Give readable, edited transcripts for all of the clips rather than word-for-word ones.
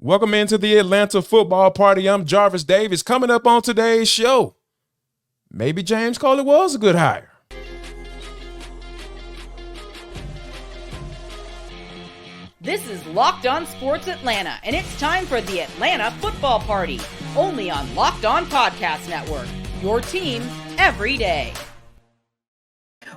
Welcome into the Atlanta football party. I'm Jarvis Davis. Coming up on today's show, maybe James Coley was a good hire. This is Locked On Sports Atlanta, and it's time for the Atlanta football party, only on Locked On Podcast Network, your team every day.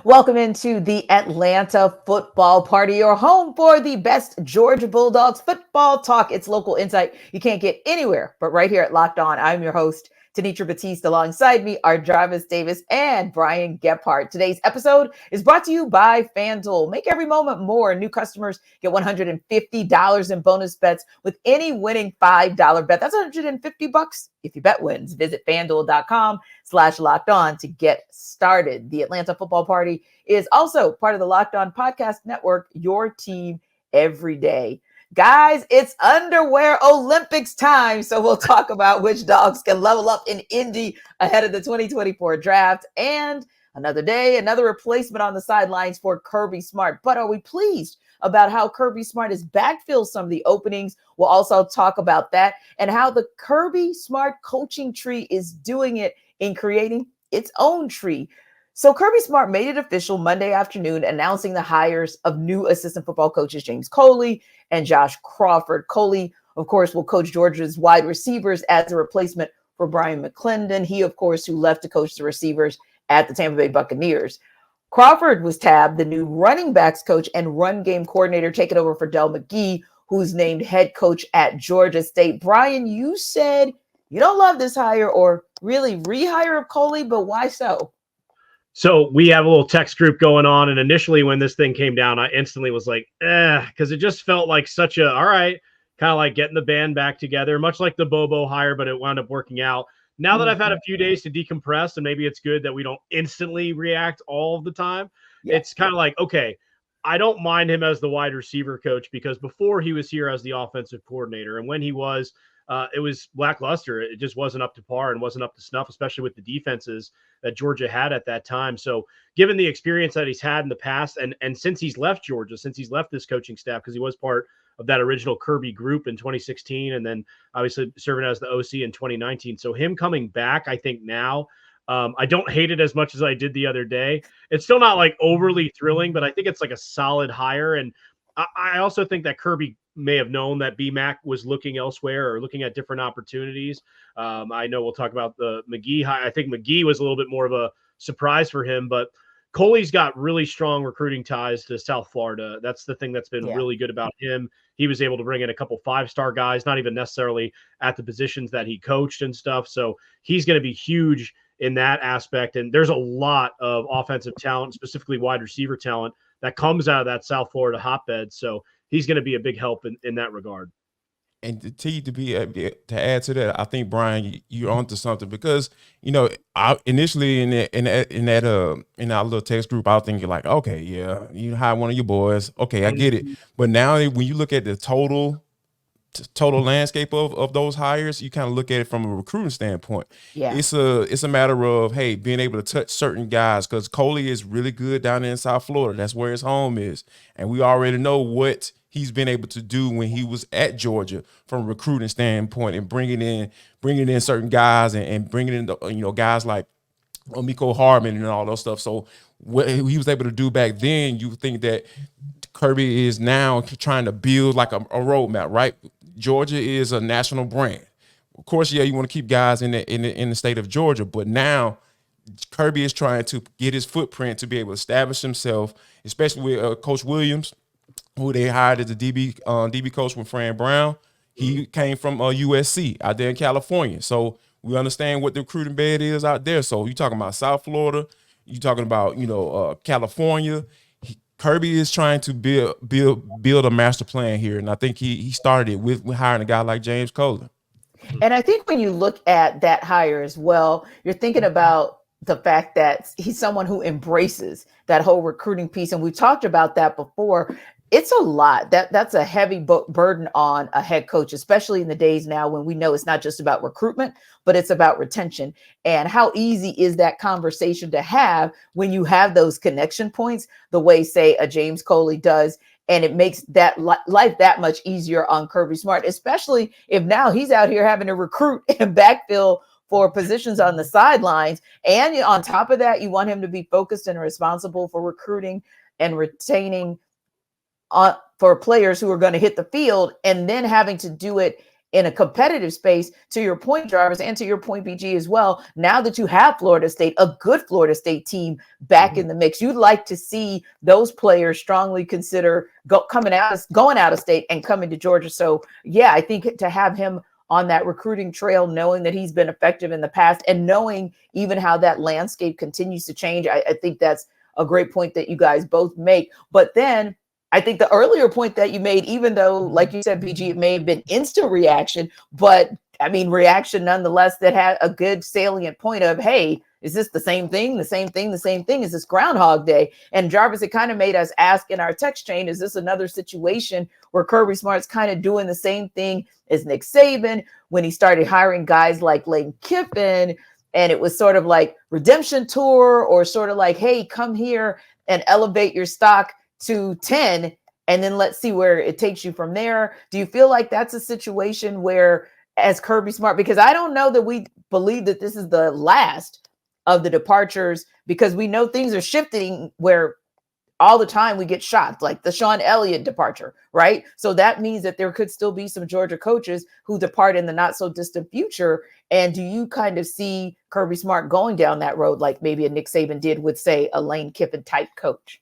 Welcome into the Atlanta football party, your home for the best Georgia Bulldogs football talk. It's local insight you can't get anywhere but right here at Locked On. I'm your host, Tenitra Batiste. Alongside me are Jarvis Davis and Brian Gebhardt. Today's episode is brought to you by FanDuel. Make every moment more. New customers get $150 in bonus bets with any winning $5 bet. That's $150 if your bet wins. Visit FanDuel.com/locked on to get started. The Atlanta football party is also part of the Locked On Podcast Network, your team every day. Guys, it's underwear Olympics time, so we'll talk about which dogs can level up in Indy ahead of the 2024 draft, and another day, another replacement on the sidelines for Kirby Smart. But are we pleased about how Kirby Smart has backfilled some of the openings? We'll also talk about that and how the Kirby Smart coaching tree is doing it in creating its own tree. So Kirby Smart made it official Monday afternoon, announcing the hires of new assistant football coaches James Coley and Josh Crawford. Coley, of course, will coach Georgia's wide receivers as a replacement for Brian McClendon. He, of course, who left to coach the receivers at the Tampa Bay Buccaneers. Crawford was tabbed the new running backs coach and run game coordinator, taking over for Dell McGee, who's named head coach at Georgia State. Brian, you said you don't love this hire or really rehire of Coley, but why so? So we have a little text group going on. And initially when this thing came down, I instantly was like, because it just felt like such a, all right, kind of like getting the band back together, much like the Bobo hire, but it wound up working out. Now that I've had a few days to decompress, and maybe it's good that we don't instantly react all of the time. Yeah. It's kind of like, okay, I don't mind him as the wide receiver coach because before he was here as the offensive coordinator, and when he was, it was lackluster. It just wasn't up to par and wasn't up to snuff, especially with the defenses that Georgia had at that time. So given the experience that he's had in the past, and since he's left Georgia, since he's left this coaching staff, because he was part of that original Kirby group in 2016, and then obviously serving as the OC in 2019. So him coming back, I think now, I don't hate it as much as I did the other day. It's still not like overly thrilling, but I think it's like a solid hire. And I also think that Kirby may have known that BMAC was looking elsewhere or looking at different opportunities. I know we'll talk about the McGee hire. I think McGee was a little bit more of a surprise for him, but Coley's got really strong recruiting ties to South Florida. That's the thing that's been really good about him. He was able to bring in a couple 5-star guys, not even necessarily at the positions that he coached and stuff. So he's going to be huge in that aspect. And there's a lot of offensive talent, specifically wide receiver talent, that comes out of that South Florida hotbed. So he's going to be a big help in that regard. And to add to that, I think Brian, you're onto something because I initially in our little text group, I was thinking like, okay, yeah, you hire one of your boys, okay, I get it. But now when you look at the total landscape of those hires, you kind of look at it from a recruiting standpoint. Yeah, it's a matter of being able to touch certain guys because Coley is really good down there in South Florida. That's where his home is, and we already know what he's been able to do when he was at Georgia from a recruiting standpoint and bringing in certain guys and bringing in guys like Miko Hardman and all those stuff. So what he was able to do back then, you think that Kirby is now trying to build like a roadmap, right? Georgia is a national brand. Of course, yeah, you want to keep guys in the state of Georgia, but now Kirby is trying to get his footprint to be able to establish himself, especially with Coach Williams, who they hired as the DB coach with Fran Brown. He came from USC out there in California. So we understand what the recruiting bed is out there. So you're talking about South Florida, you're talking about, California. Kirby is trying to build a master plan here. And I think he started it with hiring a guy like James Coley. And I think when you look at that hire as well, you're thinking about the fact that he's someone who embraces that whole recruiting piece. And we've talked about that before. It's a lot. That's a heavy burden on a head coach, especially in the days now when we know it's not just about recruitment, but it's about retention. And how easy is that conversation to have when you have those connection points, the way, say, a James Coley does, And it makes that life that much easier on Kirby Smart, especially if now he's out here having to recruit and backfill for positions on the sidelines. And on top of that, you want him to be focused and responsible for recruiting and retaining for players who are going to hit the field, and then having to do it in a competitive space. To your point, Jarvis, and to your point, BG, as well, now that you have Florida State, a good Florida State team back in the mix, you'd like to see those players strongly consider going out of state and coming to Georgia. So yeah, I think to have him on that recruiting trail, knowing that he's been effective in the past and knowing even how that landscape continues to change, I think that's a great point that you guys both make. But then I think the earlier point that you made, even though, like you said, BG, it may have been instant reaction, but I mean, reaction nonetheless that had a good salient point of, hey, is this the same thing? The same thing? The same thing? Is this Groundhog Day? And Jarvis, it kind of made us ask in our text chain, is this another situation where Kirby Smart's kind of doing the same thing as Nick Saban when he started hiring guys like Lane Kiffin? And it was sort of like redemption tour, or sort of like, hey, come here and elevate your stock to 10, and then let's see where it takes you from there. Do you feel like that's a situation where, as Kirby Smart, because I don't know that we believe that this is the last of the departures, because we know things are shifting where all the time we get shots, like the Sean Elliott departure, right? So that means that there could still be some Georgia coaches who depart in the not so distant future. And do you kind of see Kirby Smart going down that road like maybe a Nick Saban did with, say, a Lane Kiffin type coach?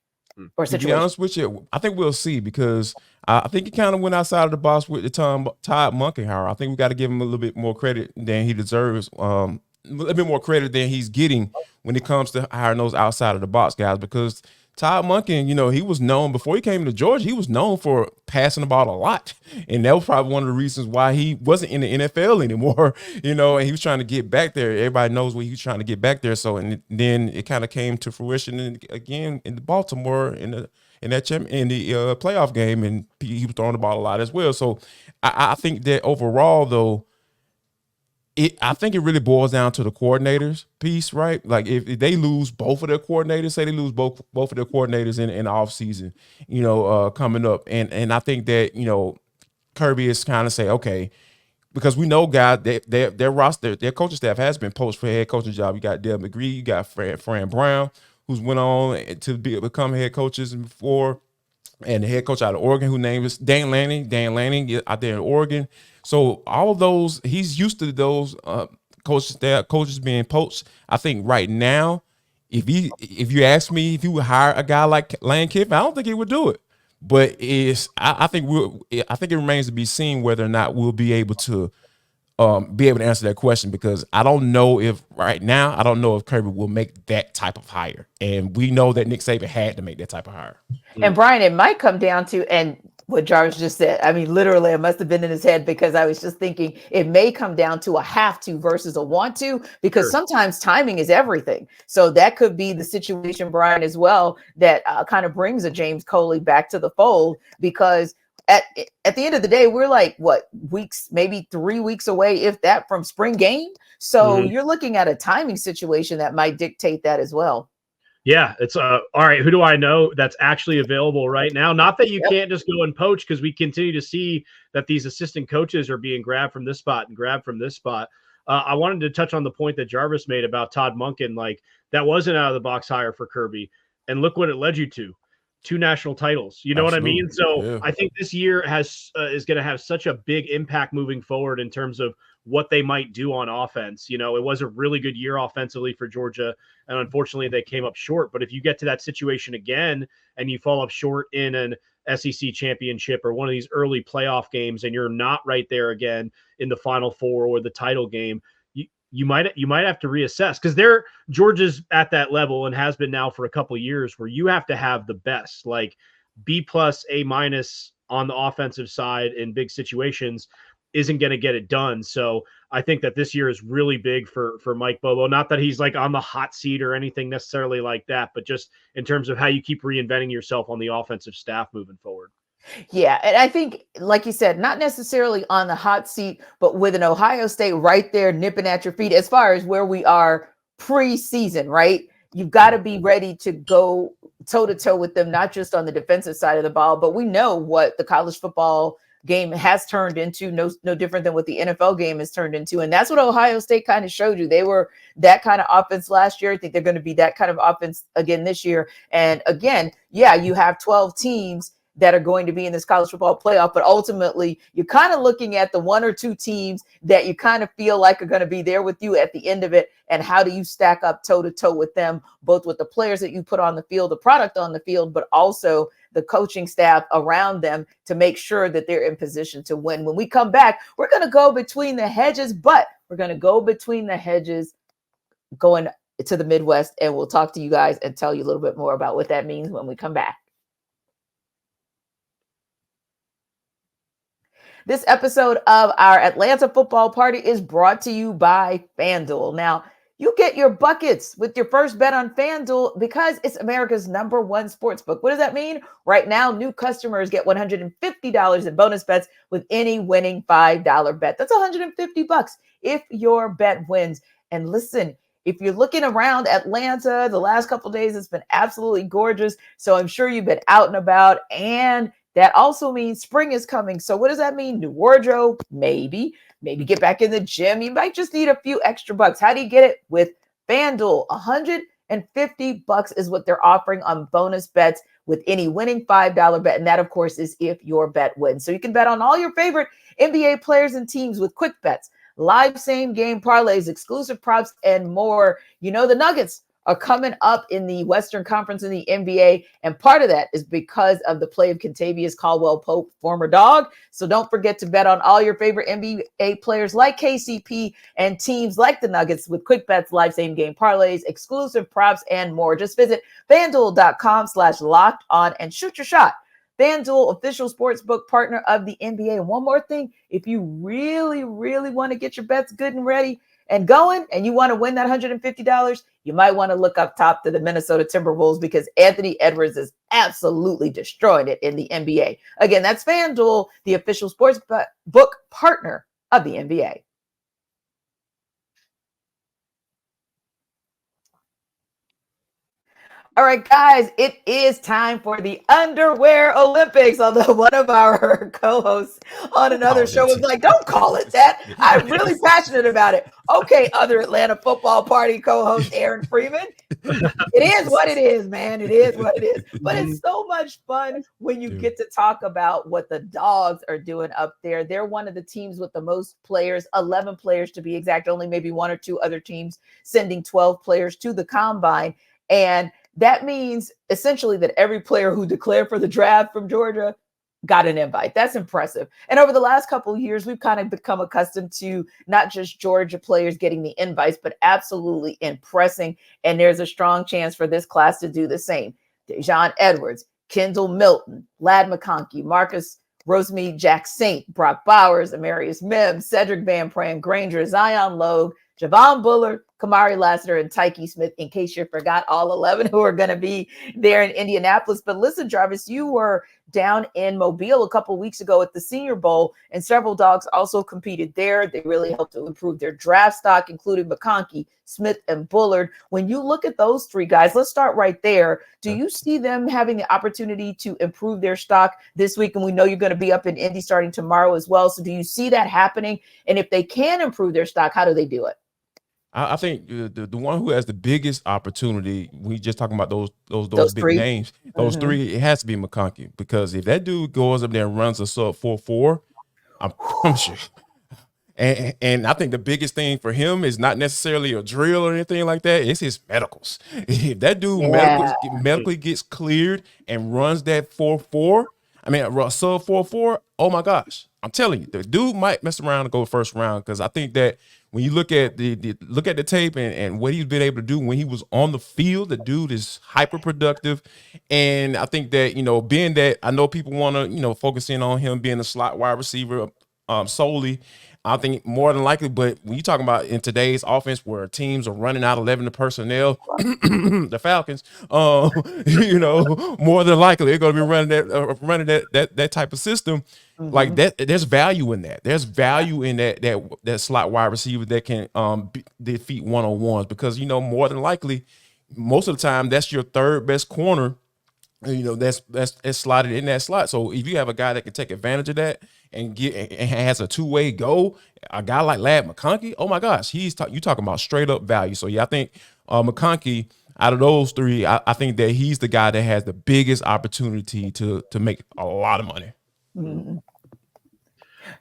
Or situation? To be honest with you, I think we'll see, because I think he kind of went outside of the box with the Todd McConkey hire. I think we got to give him a little bit more credit than he deserves, a little bit more credit than he's getting when it comes to hiring those outside of the box guys, because Todd McConkey, he was known before he came to Georgia, he was known for passing the ball a lot. And that was probably one of the reasons why he wasn't in the NFL anymore, and he was trying to get back there. Everybody knows what he was trying to get back there. So, and then it kind of came to fruition again in Baltimore in the playoff game, and he was throwing the ball a lot as well. So I think that overall, though, I think it really boils down to the coordinators piece, right? Like if they lose both of their coordinators, say they lose both of their coordinators in the offseason, coming up. And I think that, Kirby is kind of say, okay, because we know guys, their roster, their coaching staff has been poached for a head coaching job. You got Dell McGee, you got Fran Brown, who's went on to become head coaches before, and the head coach out of Oregon, who name is Dan Lanning out there in Oregon. So all of those, he's used to those coaches being poached. I think right now, if you ask me if he would hire a guy like Lane Kiffin, I don't think he would do it. But I think it remains to be seen whether or not we'll be able to answer that question, because I don't know if Kirby will make that type of hire. And we know that Nick Saban had to make that type of hire. And Brian, it might come down to, and what Jarvis just said, I mean, literally, it must have been in his head, because I was just thinking it may come down to a have to versus a want to, because sometimes timing is everything. So that could be the situation, Brian, as well, that kind of brings a James Coley back to the fold, because at the end of the day, we're like, weeks, maybe 3 weeks away, if that, from spring game. So you're looking at a timing situation that might dictate that as well. Yeah, it's all right. Who do I know that's actually available right now? Not that you can't just go and poach, because we continue to see that these assistant coaches are being grabbed from this spot and grabbed from this spot. I wanted to touch on the point that Jarvis made about Todd Monken. Like, that wasn't out of the box hire for Kirby, and look what it led you to. 2 national titles. You know what I mean? So I think this year is going to have such a big impact moving forward in terms of what they might do on offense. It was a really good year offensively for Georgia, and unfortunately they came up short. But if you get to that situation again and you fall up short in an SEC championship or one of these early playoff games, and you're not right there again in the Final Four or the title game, you might have to reassess, because Georgia's at that level and has been now for a couple of years, where you have to have the best, like B+, A- on the offensive side in big situations isn't going to get it done. So I think that this year is really big for Mike Bobo. Not that he's like on the hot seat or anything necessarily like that, but just in terms of how you keep reinventing yourself on the offensive staff moving forward. Yeah, and I think, like you said, not necessarily on the hot seat, but with an Ohio State right there nipping at your feet as far as where we are pre-season, right? You've got to be ready to go toe-to-toe with them, not just on the defensive side of the ball, but we know what the college football game has turned into, no different than what the NFL game has turned into. And that's what Ohio State kind of showed you. They were that kind of offense last year. I think they're going to be that kind of offense again this year. And again, yeah, you have 12 teams that are going to be in this college football playoff, but ultimately you're kind of looking at the one or two teams that you kind of feel like are going to be there with you at the end of it. And how do you stack up toe to toe with them, both with the players that you put on the field, the product on the field, but also the coaching staff around them to make sure that they're in position to win. When we come back, we're going to go between the hedges, but we're going to go between the hedges going to the Midwest, and we'll talk to you guys and tell you a little bit more about what that means when we come back. This episode of our Atlanta Football Party is brought to you by FanDuel. Now, you get your buckets with your first bet on FanDuel because it's America's #1 sportsbook. What does that mean? Right now, new customers get $150 in bonus bets with any winning $5 bet. That's $150 if your bet wins. And listen, if you're looking around Atlanta, the last couple of days, it's been absolutely gorgeous. So I'm sure you've been out and about, and that also means spring is coming. So what does that mean? New wardrobe, maybe get back in the gym. You might just need a few extra bucks. How do you get it? With FanDuel. $150 is what they're offering on bonus bets with any winning $5 bet. And that, of course, is if your bet wins. So you can bet on all your favorite NBA players and teams with quick bets, live same game parlays, exclusive props, and more. You know, the Nuggets are coming up in the Western Conference in the NBA, and part of that is because of the play of Kentavious Caldwell-Pope, former Dog. So don't forget to bet on all your favorite NBA players like KCP and teams like the Nuggets with quick bets, live same game parlays, exclusive props, and more. Just visit FanDuel.com/locked-on and shoot your shot. FanDuel, official sportsbook partner of the NBA. And one more thing, if you really, really want to get your bets good and ready and going, and you want to win that $150, you might want to look up top to the Minnesota Timberwolves because Anthony Edwards is absolutely destroying it in the NBA. Again, that's FanDuel, the official sportsbook partner of the NBA. All right, guys, it is time for the Underwear Olympics. Although one of our co-hosts on another show was like, don't call it that. I'm really passionate about it. Okay, other Atlanta Football Party co-host Aaron Freeman. It is what it is, man. It is what it is. But it's so much fun when you get to talk about what the Dogs are doing up there. They're one of the teams with the most players, 11 players to be exact, only maybe one or two other teams sending 12 players to the combine. And that means essentially that every player who declared for the draft from Georgia got an invite. That's impressive. And over the last couple of years, we've kind of become accustomed to not just Georgia players getting the invites, but absolutely impressing. And there's a strong chance for this class to do the same. Dejon Edwards, Kendall Milton, Ladd McConkey, Marcus Rosemead, Jack Saint, Brock Bowers, Amarius Mims, Sedrick Van Pran-Granger, Zion Logue, Javon Bullard, Kamari Lassiter, and Tyke Smith, in case you forgot all 11 who are going to be there in Indianapolis. But listen, Jarvis, you were down in Mobile a couple of weeks ago at the Senior Bowl, and several Dogs also competed there. They really helped to improve their draft stock, including McConkey, Smith, and Bullard. When you look at those three guys, let's start right there. Do you see them having the opportunity to improve their stock this week? And we know you're going to be up in Indy starting tomorrow as well. So do you see that happening? And if they can improve their stock, how do they do it? I think the one who has the biggest opportunity, we just talking about those big three names, those three, it has to be McConkey, because if that dude goes up there and runs a sub 4.4, I promise you. And I think the biggest thing for him is not necessarily a drill or anything like that. It's his medicals. If that dude medically gets cleared and runs that 4.4, I mean, sub 4.4, oh my gosh. I'm telling you, the dude might mess around and go first round, because I think that when you look at the tape and what he's been able to do when he was on the field, the dude is hyper productive. And I think that, being that I know people want to, focus in on him being a slot wide receiver solely, I think more than likely. But when you're talking about in today's offense where teams are running out 11 personnel, the Falcons, more than likely they're going to be running that type of system. Mm-hmm. Like that, there's value in that. There's value in that slot wide receiver that can defeat one-on-ones, because more than likely, most of the time that's your third best corner And, that's slotted in that slot. So if you have a guy that can take advantage of that and has a two-way go, a guy like Ladd McConkey, oh my gosh, you talking about straight up value. So yeah, I think McConkey, out of those three, I think that he's the guy that has the biggest opportunity to make a lot of money. Mm-hmm.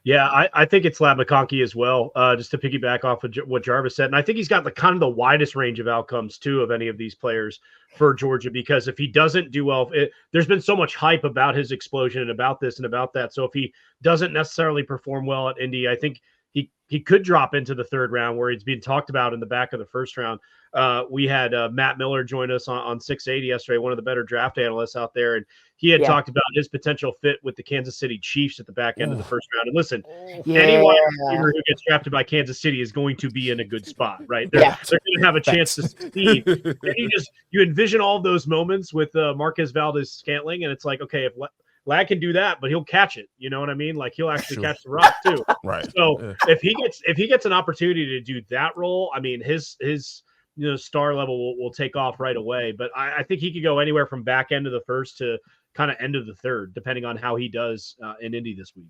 Yeah, I think it's Ladd McConkey as well, just to piggyback off of what Jarvis said. And I think he's got the kind of the widest range of outcomes, too, of any of these players for Georgia, because if he doesn't do well, there's been so much hype about his explosion and about this and about that. So if he doesn't necessarily perform well at Indy, I think he could drop into the third round where he's being talked about in the back of the first round. We had Matt Miller join us on 680 yesterday, one of the better draft analysts out there. And he had talked about his potential fit with the Kansas City Chiefs at the back end of the first round. And listen, any wide receiver who gets drafted by Kansas City is going to be in a good spot, right? They're going to have a chance to succeed. And you envision all those moments with Marquez Valdez-Scantling, and it's like, okay, if Ladd can do that, but he'll catch it. You know what I mean? Like he'll actually catch the rock too. Right. So if he gets an opportunity to do that role, I mean, his star level will take off right away. But I think he could go anywhere from back end of the first to kind of end of the third, depending on how he does in Indy this week.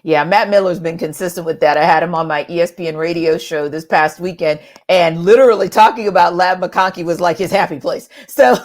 Yeah, Matt Miller's been consistent with that. I had him on my ESPN radio show this past weekend, and literally talking about Ladd McConkey was like his happy place. So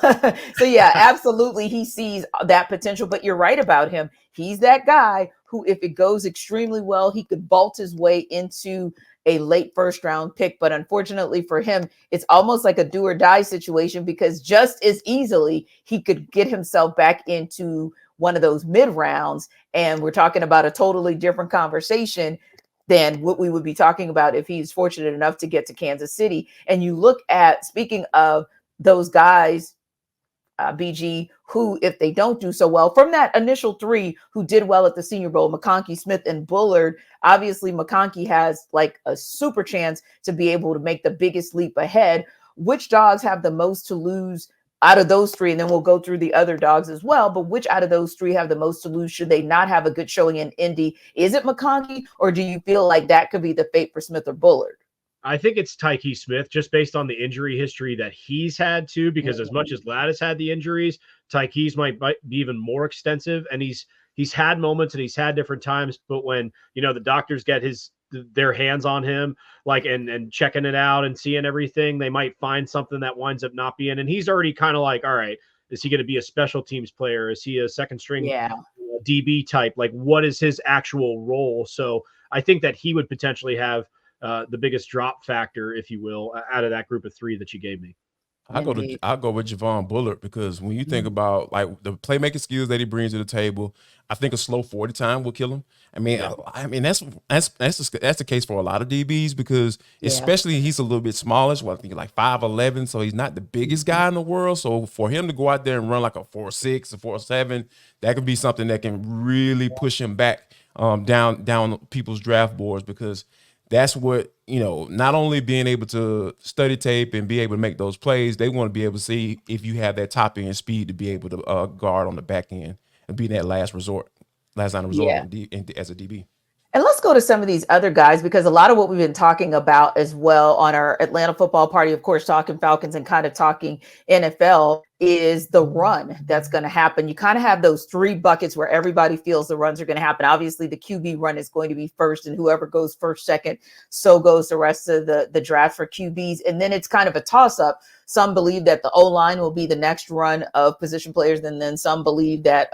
yeah, absolutely, he sees that potential. But you're right about him. He's that guy who, if it goes extremely well, he could vault his way into a late first round pick. But unfortunately for him, it's almost like a do or die situation, because just as easily he could get himself back into one of those mid rounds. And we're talking about a totally different conversation than what we would be talking about if he's fortunate enough to get to Kansas City. And you look at, speaking of those guys, BG, who, if they don't do so well, from that initial three who did well at the Senior Bowl, McConkey, Smith, and Bullard, obviously McConkey has like a super chance to be able to make the biggest leap ahead. Which dogs have the most to lose out of those three? And then we'll go through the other dogs as well. But which out of those three have the most to lose should they not have a good showing in Indy? Is it McConkey, or do you feel like that could be the fate for Smith or Bullard? I think it's Tyke Smith, just based on the injury history that he's had too, because as much as Ladd has had the injuries, Tyke's might be even more extensive. And he's had moments and he's had different times, but when, the doctors get their hands on him, like, and checking it out and seeing everything, they might find something that winds up not being, and he's already kind of like, all right, is he going to be a special teams player? Is he a second string DB type? Like, what is his actual role? So I think that he would potentially have the biggest drop factor, if you will, out of that group of three that you gave me. I'll go with Javon Bullard, because when you think about like the playmaking skills that he brings to the table, I think a slow 40 time will kill him. I mean, that's the case for a lot of DBs, because especially he's a little bit smallish. Well, I think like 5'11", so he's not the biggest guy in the world. So for him to go out there and run like a 4.6, a 4.7, that could be something that can really push him back down people's draft boards, because that's what, not only being able to study tape and be able to make those plays, they want to be able to see if you have that top end speed to be able to guard on the back end and be that last line of resort as a DB. And let's go to some of these other guys, because a lot of what we've been talking about as well on our Atlanta football party, of course, talking Falcons and kind of talking NFL, is the run that's going to happen. You kind of have those three buckets where everybody feels the runs are going to happen. Obviously, the QB run is going to be first, and whoever goes first, second, so goes the rest of the draft for QBs. And then it's kind of a toss-up. Some believe that the O-line will be the next run of position players, and then some believe that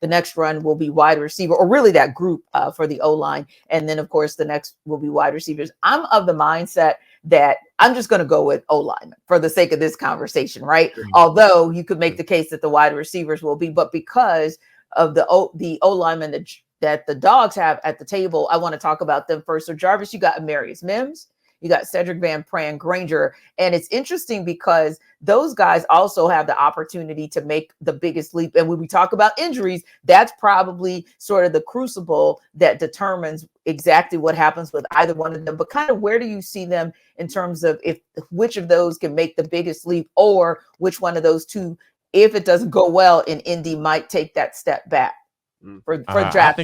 the next run will be wide receiver, or really that group for the O-line. And then, of course, the next will be wide receivers. I'm of the mindset that I'm just going to go with O-lineman for the sake of this conversation, right? Mm-hmm. Although you could make the case that the wide receivers will be, but because of the O-lineman that the Dogs have at the table, I want to talk about them first. So Jarvis, you got Amarius Mims, you got Sedrick Van Pran-Granger, and it's interesting because those guys also have the opportunity to make the biggest leap. And when we talk about injuries, that's probably sort of the crucible that determines exactly what happens with either one of them. But kind of where do you see them in terms of which of those can make the biggest leap, or which one of those two, if it doesn't go well in Indy, might take that step back for draft?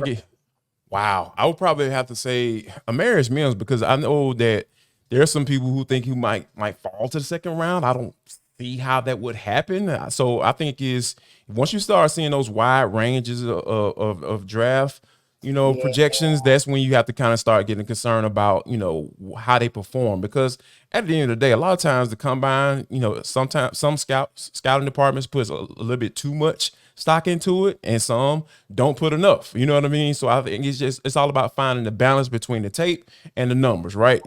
I would probably have to say Amarius Mims, because I know that there are some people who think he might fall to the second round. I don't see how that would happen. So I think is once you start seeing those wide ranges of draft, projections, that's when you have to kind of start getting concerned about, how they perform. Because at the end of the day, a lot of times the combine, sometimes some scouting departments puts a little bit too much stock into it, and some don't put enough. You know what I mean? So I think it's all about finding the balance between the tape and the numbers, right?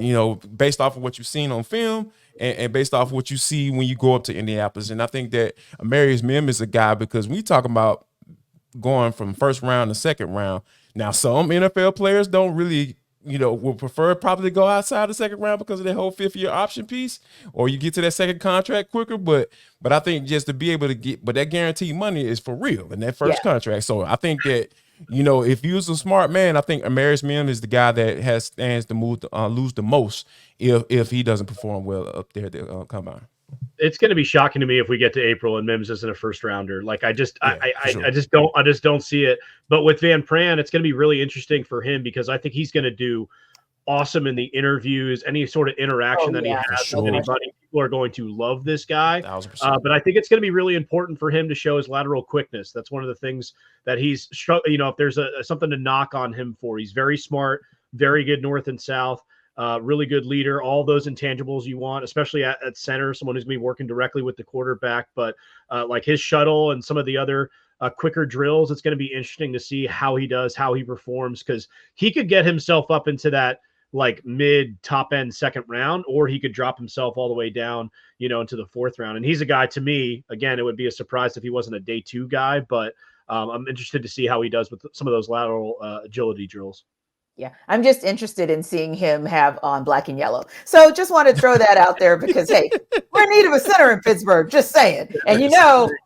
Based off of what you've seen on film and based off of what you see when you go up to Indianapolis. And I think that Amarius Mims is a guy, because we talk about going from first round to second round. Now, some NFL players don't really, will prefer probably to go outside the second round because of that whole fifth-year option piece, or you get to that second contract quicker. But I think just to be able to get, but that guaranteed money is for real in that first contract. So I think that, if you was a smart man, I think Amarius Mims is the guy that stands to lose the most if he doesn't perform well up there at the combine. It's going to be shocking to me if we get to April and Mims isn't a first rounder. Like I just don't see it. But with Van Pran, it's going to be really interesting for him, because I think he's going to do awesome in the interviews, any sort of interaction that he has with anybody. People are going to love this guy. But I think it's going to be really important for him to show his lateral quickness. That's one of the things that he's, if there's something to knock on him for, he's very smart, very good north and south. Really good leader, all those intangibles you want, especially at center, someone who's going to be working directly with the quarterback. But like his shuttle and some of the other quicker drills, it's going to be interesting to see how he does, how he performs, because he could get himself up into that like mid top end second round, or he could drop himself all the way down, into the fourth round. And he's a guy, to me, again, it would be a surprise if he wasn't a day two guy, but I'm interested to see how he does with some of those lateral agility drills. Yeah, I'm just interested in seeing him have on black and yellow. So just want to throw that out there because, hey, we're in need of a center in Pittsburgh, just saying. And,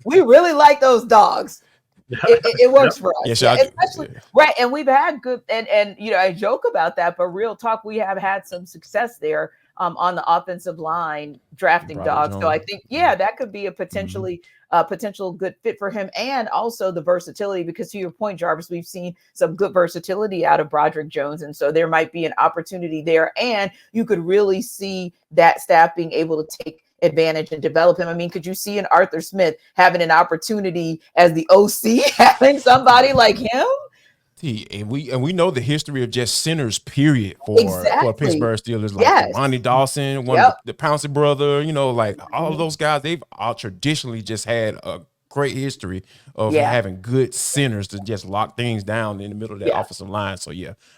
we really like those dogs. It works for us. Especially, right. And we've had good, and I joke about that, but real talk, we have had some success there on the offensive line drafting dogs. So I think, that could be a potential good fit for him, and also the versatility, because to your point, Jarvis, we've seen some good versatility out of Broderick Jones. And so there might be an opportunity there, and you could really see that staff being able to take advantage and develop him. I mean, could you see an Arthur Smith having an opportunity as the OC, having somebody like him? And we know the history of just centers, period, for Pittsburgh Steelers, like Ronnie Dawson, the Pouncey brother, like all of those guys, they've all traditionally just had a great history of having good centers to just lock things down in the middle of that offensive line. So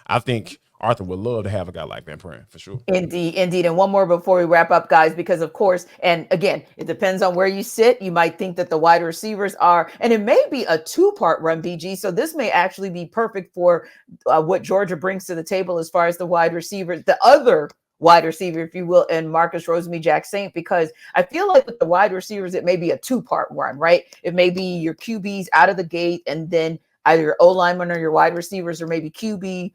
I think Arthur would love to have a guy like Van Pran, for sure. Indeed. And one more before we wrap up, guys, because of course, and again, it depends on where you sit. You might think that the wide receivers are, and it may be a two-part run, BG. So this may actually be perfect for what Georgia brings to the table as far as the wide receivers, the other wide receiver, if you will, and Marcus Rosemy-Jacksaint, because I feel like with the wide receivers, it may be a two-part run, right? It may be your QBs out of the gate, and then either your O-lineman or your wide receivers, or maybe QB,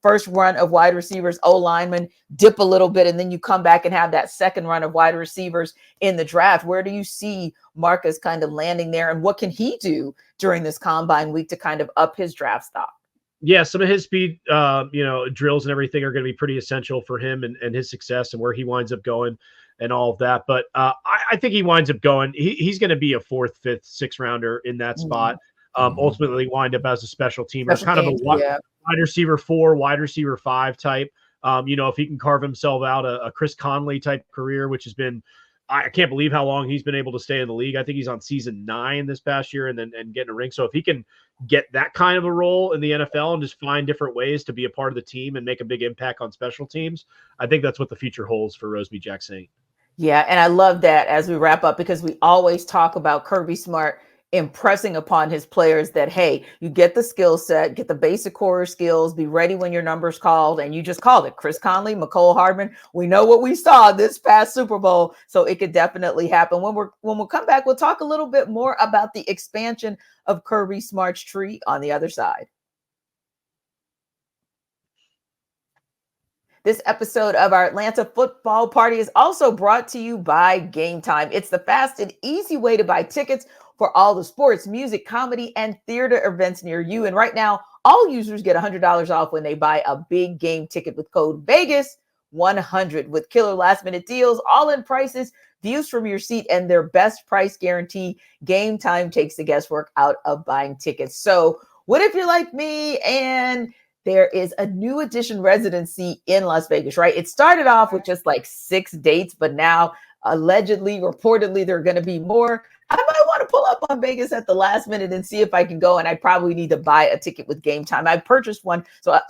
first run of wide receivers, O-lineman, dip a little bit, and then you come back and have that second run of wide receivers in the draft. Where do you see Marcus kind of landing there, and what can he do during this combine week to kind of up his draft stock? Yeah, some of his speed, drills and everything are going to be pretty essential for him and his success and where he winds up going and all of that. But I think he winds up going, he's going to be a fourth, fifth, sixth rounder in that spot. Ultimately wind up as a special teamer, kind of a wide receiver 4, wide receiver 5 type. If he can carve himself out a Chris Conley type career, which has been, I can't believe how long he's been able to stay in the league. I think he's on season 9 this past year and getting a ring. So if he can get that kind of a role in the NFL and just find different ways to be a part of the team and make a big impact on special teams, I think that's what the future holds for Rosemy-Jacksaint. Yeah, and I love that as we wrap up, because we always talk about Kirby Smart impressing upon his players that, hey, you get the skill set, get the basic core skills, be ready when your number's called. And you just called it. Chris Conley, Mecole Hardman. We know what we saw this past Super Bowl, so it could definitely happen. When we come back, we'll talk a little bit more about the expansion of Kirby Smart's tree on the other side. This episode of our Atlanta Football Party is also brought to you by Game Time. It's the fast and easy way to buy tickets for all the sports, music, comedy, and theater events near you. And right now, all users get $100 off when they buy a big game ticket with code VEGAS100 with killer last minute deals, all in prices views from your seat, and their best price guarantee. Game Time takes the guesswork out of buying tickets. So what if you're like me and there is a new edition residency in Las Vegas, right? It started off with just like 6 dates, but now allegedly, reportedly, there are going to be more. I might want to pull up on Vegas at the last minute and see if I can go. And I probably need to buy a ticket with Game Time. I purchased one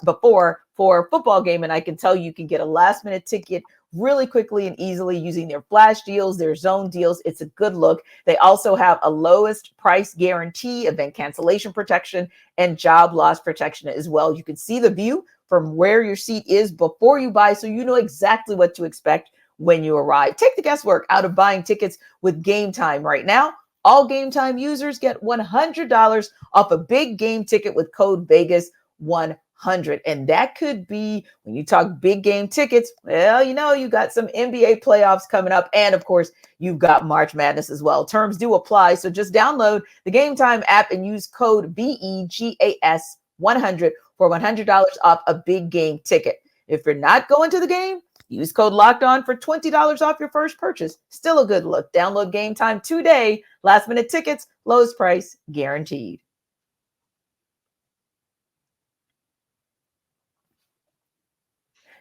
before for a football game, and I can tell you can get a last minute ticket really quickly and easily using their flash deals, their zone deals. It's a good look. They also have a lowest price guarantee, event cancellation protection, and job loss protection as well. You can see the view from where your seat is before you buy, so you know exactly what to expect when you arrive. Take the guesswork out of buying tickets with Game Time right now. All Game Time users get $100 off a big game ticket with code Vegas100. And that could be, when you talk big game tickets, well, you got some NBA playoffs coming up. And of course, you've got March Madness as well. Terms do apply. So just download the Game Time app and use code VEGAS100 for $100 off a big game ticket. If you're not going to the game, use code Locked On for $20 off your first purchase. Still a good look. Download Game Time today. Last minute tickets, lowest price guaranteed.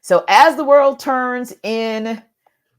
So as the world turns in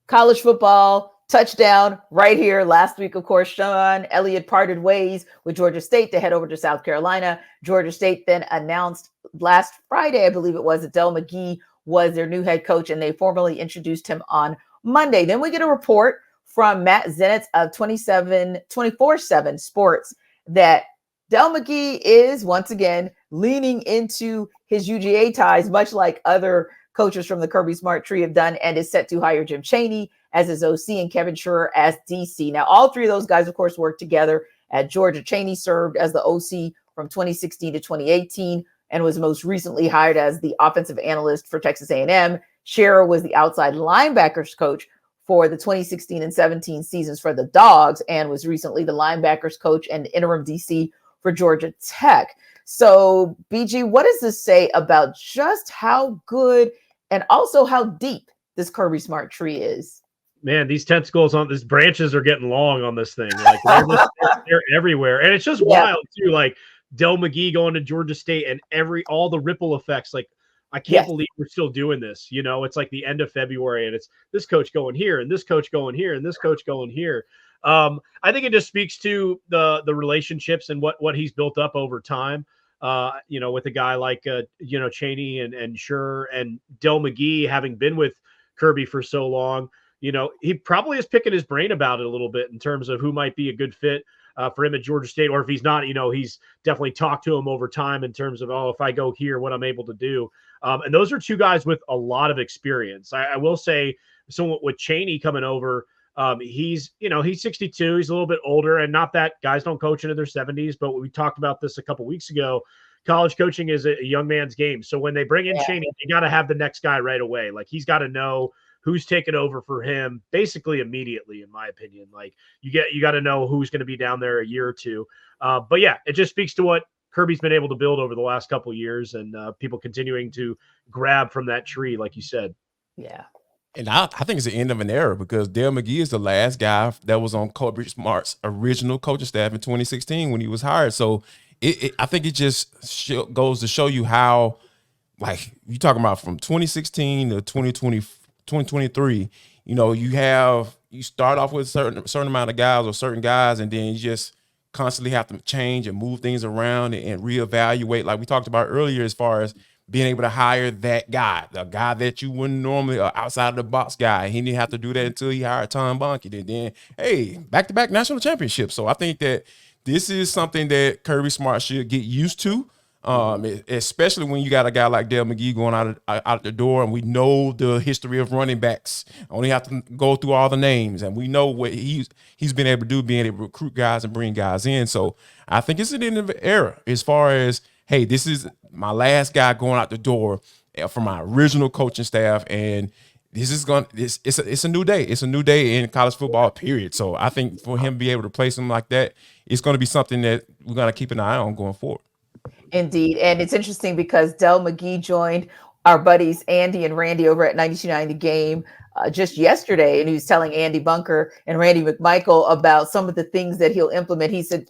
college football, touchdown right here last week, of course, Sean Elliott parted ways with Georgia State to head over to South Carolina. Georgia State then announced last Friday, I believe it was, that Dell McGee was their new head coach, and they formally introduced him on Monday. Then we get a report from Matt Zenitz of 24/7 Sports that Dell McGee is once again leaning into his UGA ties, much like other coaches from the Kirby Smart tree have done, and is set to hire Jim Chaney as his OC and Kevin Schur as DC. Now, all three of those guys, of course, worked together at Georgia. Chaney served as the OC from 2016 to 2018. And was most recently hired as the offensive analyst for Texas A&M. Scherer was the outside linebackers coach for the 2016 and 17 seasons for the Dogs, and was recently the linebackers coach and interim DC for Georgia Tech. So, BG, what does this say about just how good and also how deep this Kirby Smart tree is? Man, these tentacles on these branches are getting long on this thing. Like they're everywhere. And it's just wild too. Like, Dell McGee going to Georgia State and all the ripple effects. Like, I can't believe we're still doing this. It's like the end of February and it's this coach going here and this coach going here and this coach going here. I think it just speaks to the relationships and what he's built up over time. With a guy like Chaney and Schur and Dell McGee, having been with Kirby for so long, he probably is picking his brain about it a little bit in terms of who might be a good fit for him at Georgia State, or if he's not, he's definitely talked to him over time in terms of, if I go here, what I'm able to do. And those are two guys with a lot of experience. I will say, so with Chaney coming over, he's 62, he's a little bit older, and not that guys don't coach into their 70s, but we talked about this a couple weeks ago. College coaching is a young man's game. So when they bring in Chaney, they got to have the next guy right away. Like, he's got to know who's taking over for him basically immediately, in my opinion. Like, you got to know who's going to be down there a year or two. But yeah, it just speaks to what Kirby's been able to build over the last couple of years, and people continuing to grab from that tree, like you said. Yeah. And I think it's the end of an era, because Dell McGee is the last guy that was on Kirby Smart's original coaching staff in 2016 when he was hired. So I think it just goes to show you how, like, you talking about from 2016 to 2023, you start off with a certain amount of guys or certain guys, and then you just constantly have to change and move things around and reevaluate, like we talked about earlier, as far as being able to hire that guy, the guy that you wouldn't normally, outside of the box guy. He didn't have to do that until he hired Tom Bonke. And then, hey, back-to-back national championships. So I think that this is something that Kirby Smart should get used to, especially when you got a guy like Dell McGee going out the door, and we know the history of running backs. Only have to go through all the names, and we know what he's been able to do, being able to recruit guys and bring guys in. So I think it's an end of an era as far as, hey, this is my last guy going out the door from my original coaching staff, and it's a new day. It's a new day in college football, period. So I think for him to be able to play something like that, it's going to be something that we're going to keep an eye on going forward. Indeed. And it's interesting because Dell McGee joined our buddies Andy and Randy over at 92.9 The Game just yesterday, and he was telling Andy Bunker and Randy McMichael about some of the things that he'll implement. He said,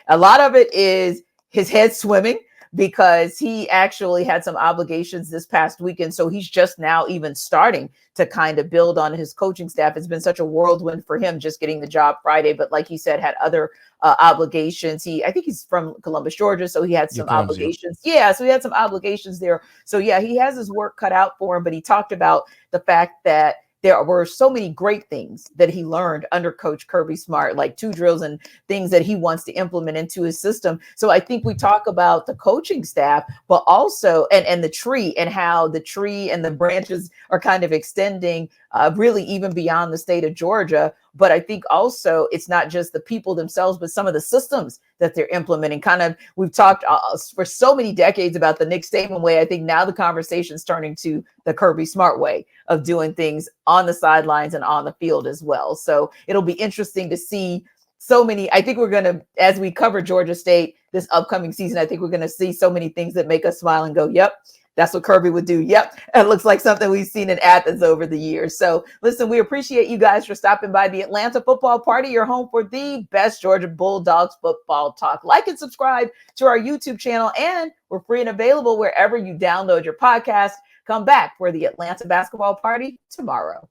a lot of it is his head swimming, because he actually had some obligations this past weekend. So he's just now even starting to kind of build on his coaching staff. It's been such a whirlwind for him just getting the job Friday. But like he said, had other obligations. I think he's from Columbus, Georgia. So he had some obligations. Yeah. So he had some obligations there. So yeah, he has his work cut out for him. But he talked about the fact that there were so many great things that he learned under Coach Kirby Smart, like 2 drills and things that he wants to implement into his system. So I think we talk about the coaching staff, but also and the tree, and how the tree and the branches are kind of extending really even beyond the state of Georgia. But I think also it's not just the people themselves, but some of the systems that they're implementing. Kind of, we've talked for so many decades about the Nick Saban way. I think now the conversation's turning to the Kirby Smart way of doing things on the sidelines and on the field as well. So it'll be interesting to see so many. I think we're going to, as we cover Georgia State this upcoming season, I think we're going to see so many things that make us smile and go, yep, that's what Kirby would do. Yep. It looks like something we've seen in Athens over the years. So listen, we appreciate you guys for stopping by the Atlanta Football Party, your home for the best Georgia Bulldogs football talk. Like and subscribe to our YouTube channel, and we're free and available wherever you download your podcast. Come back for the Atlanta Basketball Party tomorrow.